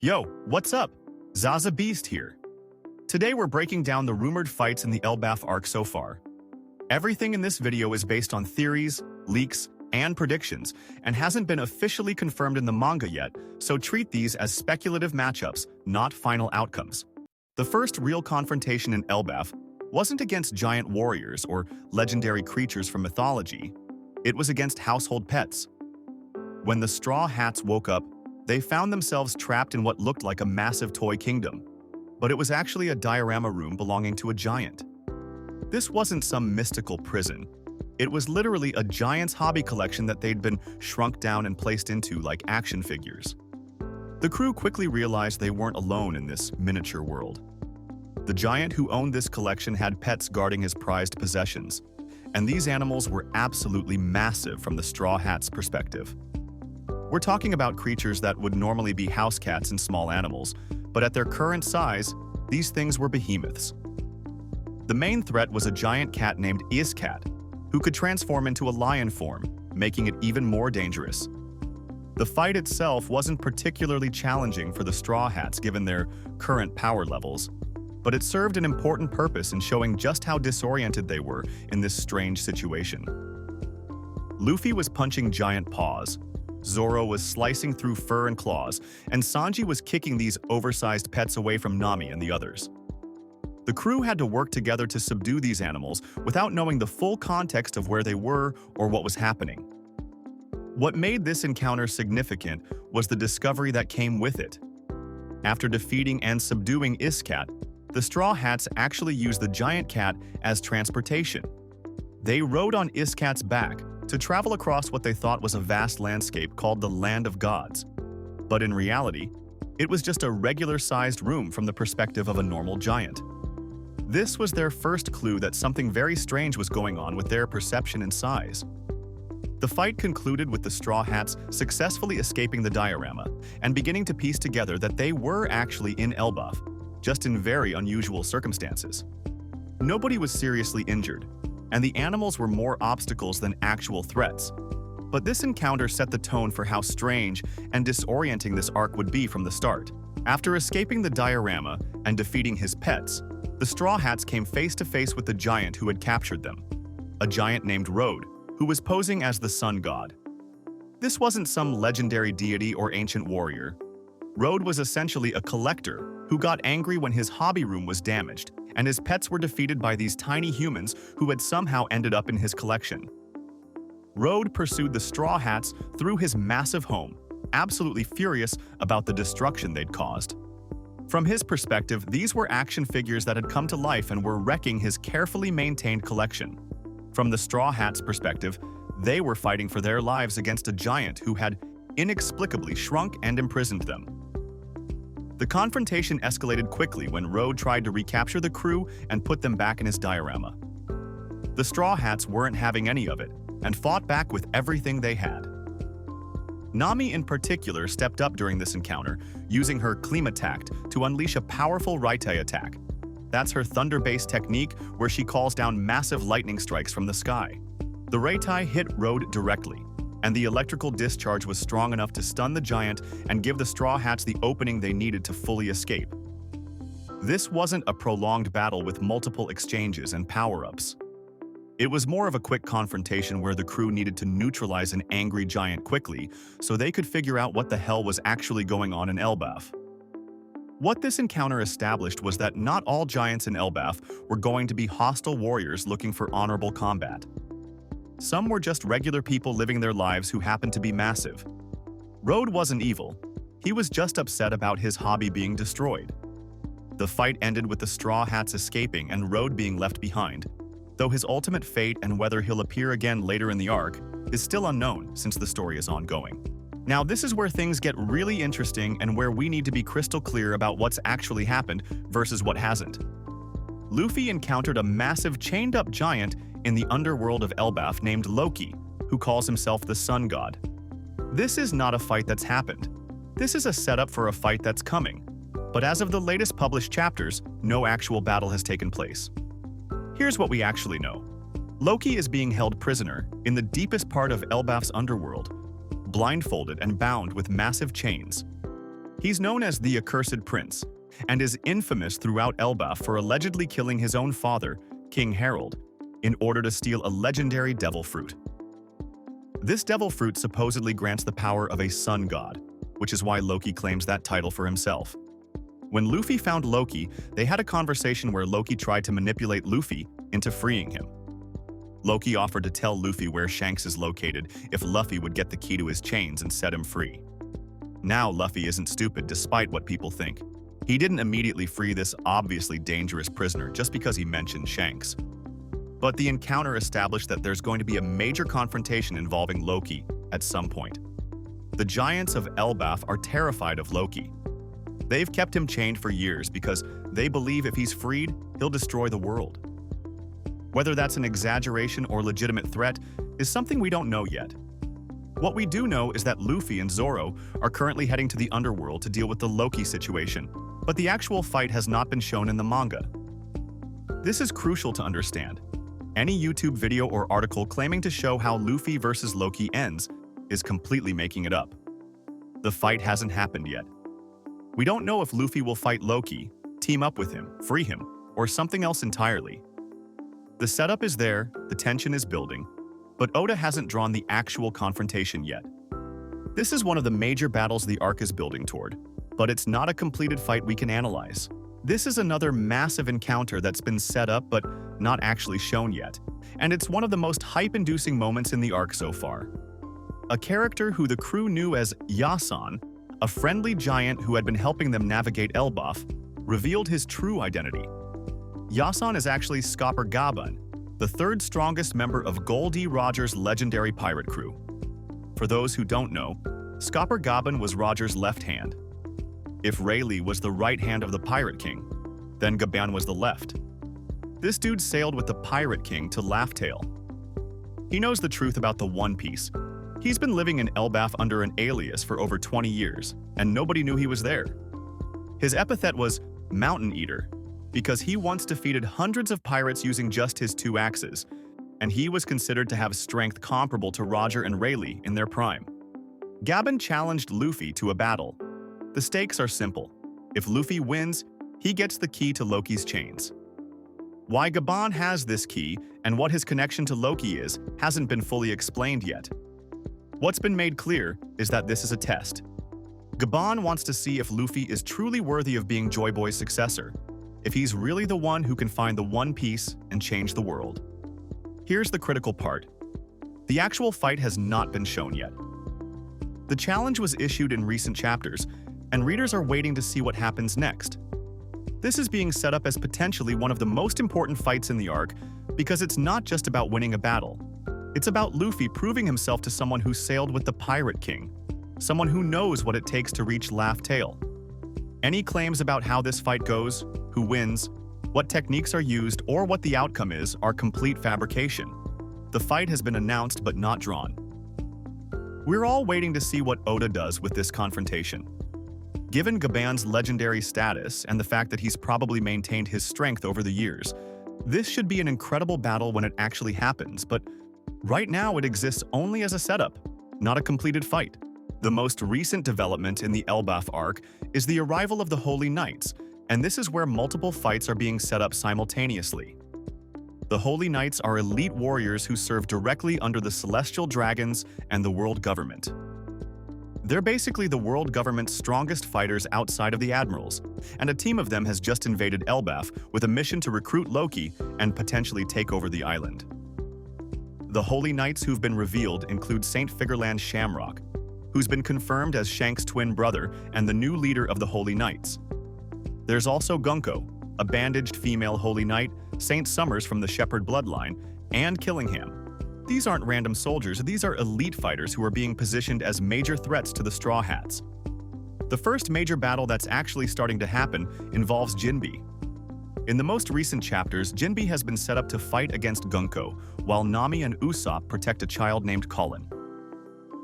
Yo, what's up? Zaza Beast here. Today we're breaking down the rumored fights in the Elbaf Arc so far. Everything in this video is based on theories, leaks, and predictions, and hasn't been officially confirmed in the manga yet, so treat these as speculative matchups, not final outcomes. The first real confrontation in Elbaf wasn't against giant warriors or legendary creatures from mythology. It was against household pets. When the Straw Hats woke up, they found themselves trapped in what looked like a massive toy kingdom. But it was actually a diorama room belonging to a giant. This wasn't some mystical prison. It was literally a giant's hobby collection that they'd been shrunk down and placed into like action figures. The crew quickly realized they weren't alone in this miniature world. The giant who owned this collection had pets guarding his prized possessions, and these animals were absolutely massive from the Straw Hats' perspective. We're talking about creatures that would normally be house cats and small animals, but at their current size, these things were behemoths. The main threat was a giant cat named Iscat, who could transform into a lion form, making it even more dangerous. The fight itself wasn't particularly challenging for the Straw Hats given their current power levels, but it served an important purpose in showing just how disoriented they were in this strange situation. Luffy was punching giant paws, Zoro was slicing through fur and claws, and Sanji was kicking these oversized pets away from Nami and the others. The crew had to work together to subdue these animals without knowing the full context of where they were or what was happening. What made this encounter significant was the discovery that came with it. After defeating and subduing Iscat, the Straw Hats actually used the giant cat as transportation. They rode on Iscat's back to travel across what they thought was a vast landscape called the Land of Gods. But in reality, it was just a regular-sized room from the perspective of a normal giant. This was their first clue that something very strange was going on with their perception and size. The fight concluded with the Straw Hats successfully escaping the diorama and beginning to piece together that they were actually in Elbaf, just in very unusual circumstances. Nobody was seriously injured, and the animals were more obstacles than actual threats. But this encounter set the tone for how strange and disorienting this arc would be from the start. After escaping the diorama and defeating his pets, the Straw Hats came face to face with the giant who had captured them, a giant named Road, who was posing as the sun god. This wasn't some legendary deity or ancient warrior. Road was essentially a collector who got angry when his hobby room was damaged, and his pets were defeated by these tiny humans who had somehow ended up in his collection. Road pursued the Straw Hats through his massive home, absolutely furious about the destruction they'd caused. From his perspective, these were action figures that had come to life and were wrecking his carefully maintained collection. From the Straw Hats' perspective, they were fighting for their lives against a giant who had inexplicably shrunk and imprisoned them. The confrontation escalated quickly when Road tried to recapture the crew and put them back in his diorama. The Straw Hats weren't having any of it and fought back with everything they had. Nami in particular stepped up during this encounter, using her Klimatact to unleash a powerful Reitai attack. That's her thunder-based technique where she calls down massive lightning strikes from the sky. The Reitai hit Road directly, and the electrical discharge was strong enough to stun the giant and give the Straw Hats the opening they needed to fully escape. This wasn't a prolonged battle with multiple exchanges and power-ups. It was more of a quick confrontation where the crew needed to neutralize an angry giant quickly so they could figure out what the hell was actually going on in Elbaf. What this encounter established was that not all giants in Elbaf were going to be hostile warriors looking for honorable combat. Some were just regular people living their lives who happened to be massive. Road wasn't evil. He was just upset about his hobby being destroyed. The fight ended with the Straw Hats escaping and Road being left behind, though his ultimate fate and whether he'll appear again later in the arc is still unknown since the story is ongoing. Now, this is where things get really interesting and where we need to be crystal clear about what's actually happened versus what hasn't. Luffy encountered a massive chained-up giant in the underworld of Elbaf named Loki, who calls himself the Sun God. This is not a fight that's happened. This is a setup for a fight that's coming. But as of the latest published chapters, no actual battle has taken place. Here's what we actually know. Loki is being held prisoner in the deepest part of Elbaf's underworld, blindfolded and bound with massive chains. He's known as the Accursed Prince, and is infamous throughout Elbaf for allegedly killing his own father, King Harold, in order to steal a legendary devil fruit. This devil fruit supposedly grants the power of a sun god, which is why Loki claims that title for himself. When Luffy found Loki, they had a conversation where Loki tried to manipulate Luffy into freeing him. Loki offered to tell Luffy where Shanks is located if Luffy would get the key to his chains and set him free. Now Luffy isn't stupid despite what people think. He didn't immediately free this obviously dangerous prisoner just because he mentioned Shanks. But the encounter established that there's going to be a major confrontation involving Loki at some point. The giants of Elbaf are terrified of Loki. They've kept him chained for years because they believe if he's freed, he'll destroy the world. Whether that's an exaggeration or legitimate threat is something we don't know yet. What we do know is that Luffy and Zoro are currently heading to the underworld to deal with the Loki situation, but the actual fight has not been shown in the manga. This is crucial to understand. Any YouTube video or article claiming to show how Luffy versus Loki ends is completely making it up. The fight hasn't happened yet. We don't know if Luffy will fight Loki, team up with him, free him, or something else entirely. The setup is there, the tension is building, but Oda hasn't drawn the actual confrontation yet. This is one of the major battles the arc is building toward, but it's not a completed fight we can analyze. This is another massive encounter that's been set up but not actually shown yet, and it's one of the most hype-inducing moments in the arc so far. A character who the crew knew as Yasan, a friendly giant who had been helping them navigate Elbaf, revealed his true identity. Yasan is actually Scopper Gaban, the third strongest member of Goldie Roger's legendary pirate crew. For those who don't know, Scopper Gaban was Roger's left hand. If Rayleigh was the right hand of the Pirate King, then Gaban was the left. This dude sailed with the Pirate King to Laugh-Tale. He knows the truth about the One Piece. He's been living in Elbaf under an alias for over 20 years, and nobody knew he was there. His epithet was Mountain Eater, because he once defeated hundreds of pirates using just his 2 axes, and he was considered to have strength comparable to Roger and Rayleigh in their prime. Gaban challenged Luffy to a battle. The stakes are simple. If Luffy wins, he gets the key to Loki's chains. Why Gaban has this key and what his connection to Loki is hasn't been fully explained yet. What's been made clear is that this is a test. Gaban wants to see if Luffy is truly worthy of being Joy Boy's successor, if he's really the one who can find the One Piece and change the world. Here's the critical part. The actual fight has not been shown yet. The challenge was issued in recent chapters, and readers are waiting to see what happens next. This is being set up as potentially one of the most important fights in the arc because it's not just about winning a battle. It's about Luffy proving himself to someone who sailed with the Pirate King, someone who knows what it takes to reach Laugh-Tale. Any claims about how this fight goes, who wins, what techniques are used, or what the outcome is are complete fabrication. The fight has been announced but not drawn. We're all waiting to see what Oda does with this confrontation. Given Gaban's legendary status and the fact that he's probably maintained his strength over the years, this should be an incredible battle when it actually happens, but right now it exists only as a setup, not a completed fight. The most recent development in the Elbaf Arc is the arrival of the Holy Knights, and this is where multiple fights are being set up simultaneously. The Holy Knights are elite warriors who serve directly under the Celestial Dragons and the world government. They're basically the world government's strongest fighters outside of the admirals, and a team of them has just invaded Elbaf with a mission to recruit Loki and potentially take over the island. The Holy Knights who've been revealed include Saint Figurland Shamrock, who's been confirmed as Shank's twin brother and the new leader of the Holy Knights. There's also Gunko, a bandaged female Holy Knight, Saint Summers from the Shepherd bloodline, and Killingham. These aren't random soldiers, these are elite fighters who are being positioned as major threats to the Straw Hats. The first major battle that's actually starting to happen involves Jinbe. In the most recent chapters, Jinbe has been set up to fight against Gunko, while Nami and Usopp protect a child named Colin.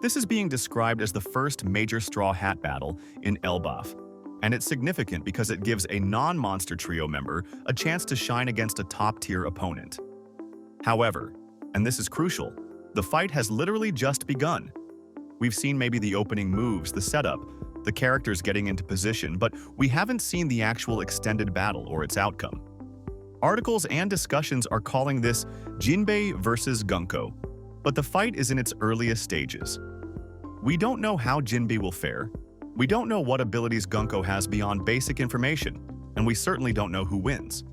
This is being described as the first major Straw Hat battle in Elbaf, and it's significant because it gives a non-monster trio member a chance to shine against a top-tier opponent. However, and this is crucial, the fight has literally just begun. We've seen maybe the opening moves, the setup, the characters getting into position, but we haven't seen the actual extended battle or its outcome. Articles and discussions are calling this Jinbei versus Gunko, but the fight is in its earliest stages. We don't know how Jinbei will fare, we don't know what abilities Gunko has beyond basic information, and we certainly don't know who wins.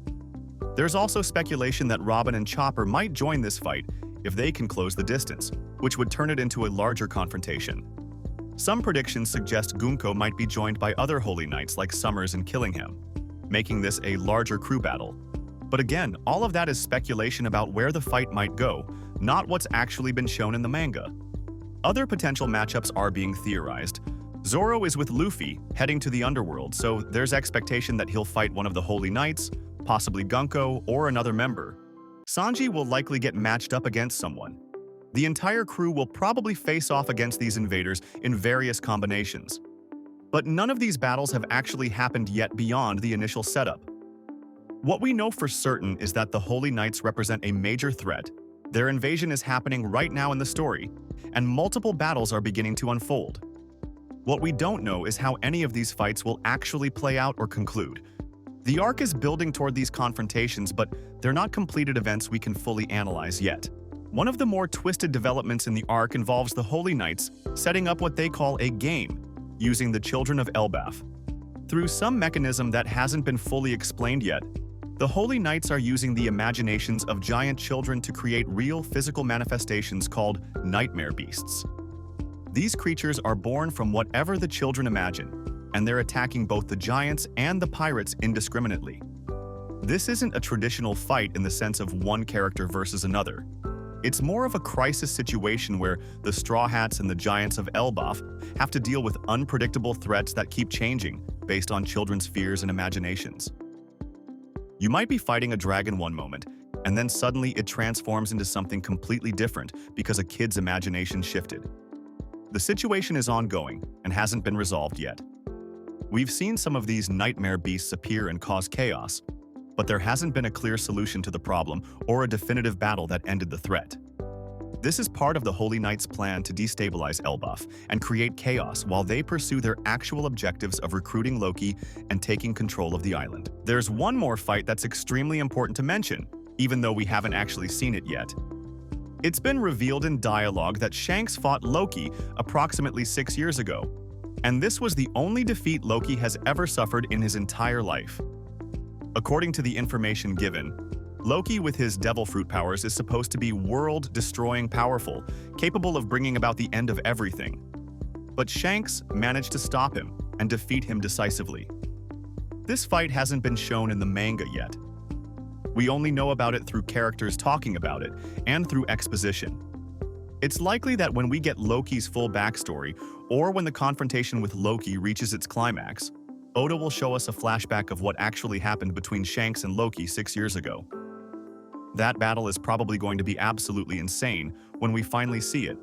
There's also speculation that Robin and Chopper might join this fight if they can close the distance, which would turn it into a larger confrontation. Some predictions suggest Gunko might be joined by other Holy Knights like Summers and Killingham, making this a larger crew battle. But again, all of that is speculation about where the fight might go, not what's actually been shown in the manga. Other potential matchups are being theorized. Zoro is with Luffy, heading to the underworld, so there's expectation that he'll fight one of the Holy Knights, possibly Gunko or another member. Sanji will likely get matched up against someone. The entire crew will probably face off against these invaders in various combinations. But none of these battles have actually happened yet beyond the initial setup. What we know for certain is that the Holy Knights represent a major threat. Their invasion is happening right now in the story, and multiple battles are beginning to unfold. What we don't know is how any of these fights will actually play out or conclude. The arc is building toward these confrontations, but they're not completed events we can fully analyze yet. One of the more twisted developments in the arc involves the Holy Knights setting up what they call a game, using the children of Elbaf. Through some mechanism that hasn't been fully explained yet, the Holy Knights are using the imaginations of giant children to create real physical manifestations called nightmare beasts. These creatures are born from whatever the children imagine, and they're attacking both the giants and the pirates indiscriminately. This isn't a traditional fight in the sense of one character versus another. It's more of a crisis situation where the Straw Hats and the Giants of Elbaf have to deal with unpredictable threats that keep changing based on children's fears and imaginations. You might be fighting a dragon one moment, and then suddenly it transforms into something completely different because a kid's imagination shifted. The situation is ongoing and hasn't been resolved yet. We've seen some of these nightmare beasts appear and cause chaos, but there hasn't been a clear solution to the problem or a definitive battle that ended the threat. This is part of the Holy Knights' plan to destabilize Elbaf and create chaos while they pursue their actual objectives of recruiting Loki and taking control of the island. There's one more fight that's extremely important to mention, even though we haven't actually seen it yet. It's been revealed in dialogue that Shanks fought Loki approximately 6 years ago, and this was the only defeat Loki has ever suffered in his entire life. According to the information given, Loki with his devil fruit powers is supposed to be world-destroying powerful, capable of bringing about the end of everything. But Shanks managed to stop him and defeat him decisively. This fight hasn't been shown in the manga yet. We only know about it through characters talking about it and through exposition. It's likely that when we get Loki's full backstory, or when the confrontation with Loki reaches its climax, Oda will show us a flashback of what actually happened between Shanks and Loki 6 years ago. That battle is probably going to be absolutely insane when we finally see it.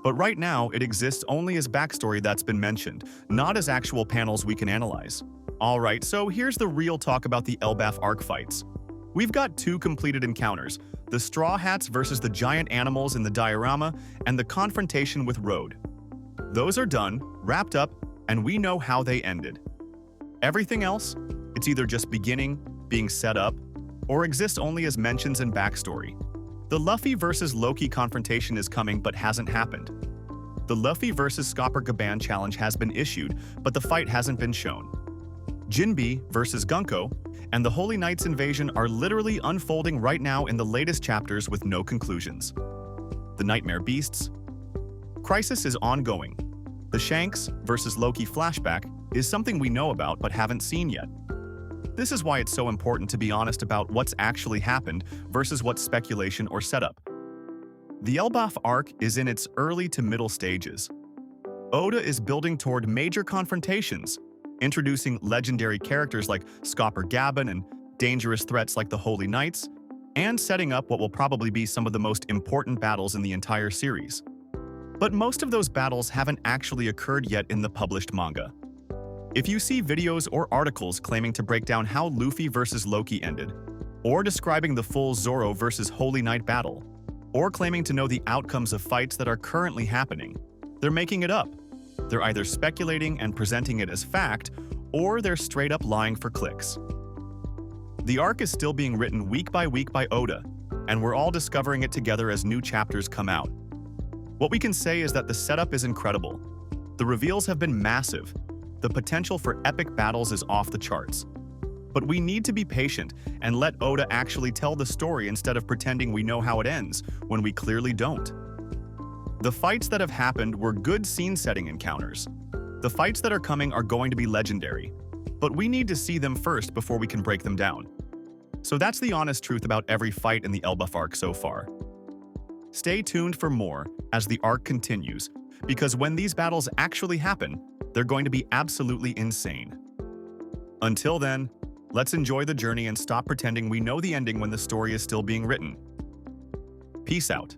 But right now, it exists only as backstory that's been mentioned, not as actual panels we can analyze. Alright, so here's the real talk about the Elbaf Arc fights. We've got 2 completed encounters, the Straw Hats versus the giant animals in the diorama, and the confrontation with Road. Those are done, wrapped up, and we know how they ended. Everything else, it's either just beginning, being set up, or exists only as mentions and backstory. The Luffy versus Loki confrontation is coming but hasn't happened. The Luffy versus Scopper Gaban challenge has been issued, but the fight hasn't been shown. Jinbei versus Gunko and the Holy Knights invasion are literally unfolding right now in the latest chapters with no conclusions. The Nightmare Beasts. Crisis is ongoing. The Shanks versus Loki flashback is something we know about but haven't seen yet. This is why it's so important to be honest about what's actually happened versus what's speculation or setup. The Elbaf Arc is in its early to middle stages. Oda is building toward major confrontations, introducing legendary characters like Scopper Gaban and dangerous threats like the Holy Knights, and setting up what will probably be some of the most important battles in the entire series. But most of those battles haven't actually occurred yet in the published manga. If you see videos or articles claiming to break down how Luffy versus Loki ended, or describing the full Zoro versus Holy Knight battle, or claiming to know the outcomes of fights that are currently happening, they're making it up. They're either speculating and presenting it as fact, or they're straight up lying for clicks. The arc is still being written week by Oda, and we're all discovering it together as new chapters come out. What we can say is that the setup is incredible. The reveals have been massive. The potential for epic battles is off the charts. But we need to be patient and let Oda actually tell the story instead of pretending we know how it ends when we clearly don't. The fights that have happened were good scene-setting encounters. The fights that are coming are going to be legendary, but we need to see them first before we can break them down. So that's the honest truth about every fight in the Elbaf Arc so far. Stay tuned for more as the arc continues, because when these battles actually happen, they're going to be absolutely insane. Until then, let's enjoy the journey and stop pretending we know the ending when the story is still being written. Peace out.